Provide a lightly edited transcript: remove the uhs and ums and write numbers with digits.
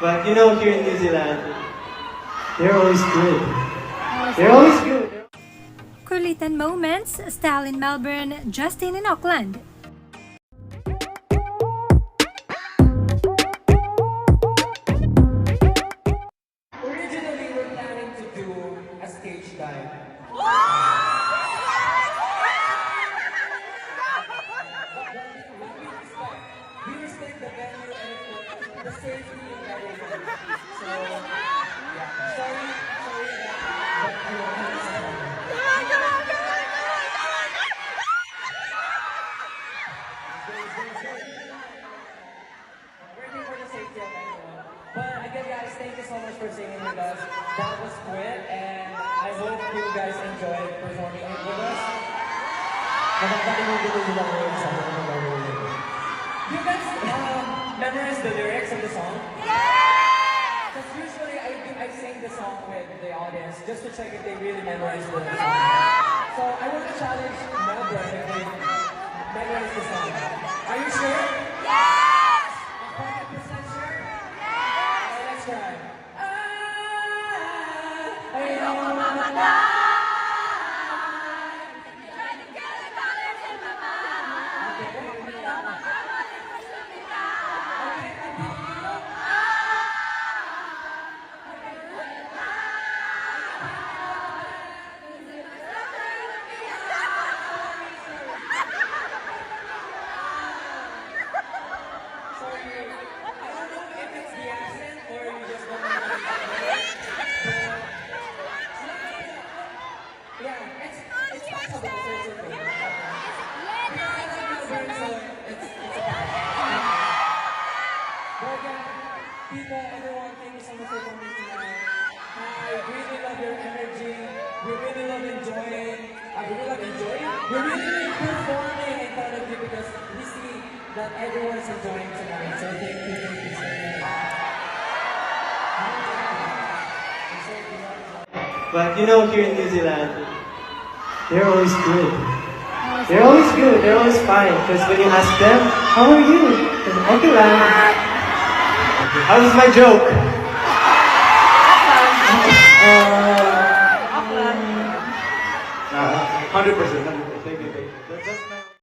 But you know, here in New Zealand, they're always good. They're always good. Kulitan moments, Style in Melbourne, Justin in Auckland. Originally, we're planning to do a stage dive. We respect the venue and the safety of everyone. So, yeah, sorry but you understand. Waiting for the safety of everyone. But again, guys, thank you so much for singing with us. That was quick, and I hope you guys enjoyed performing it with us. You guys memorize the lyrics of the song? Because usually I sing the song with the audience just to check if they really memorize the song. So I want to challenge Melbourne if they memorize the song. Are you sure? 100% sure? Okay, let's try. I don't wanna die. People, everyone, thank you so much for coming tonight. I really love your energy. We really love enjoying. We really like performing in front of you because we see that everyone's enjoying tonight. So thank you so much. But you know, here in New Zealand, they're always good. They're always good. They're always fine. Because when you ask them, how are you? Okay lang. How was my joke? 100%. Thank you.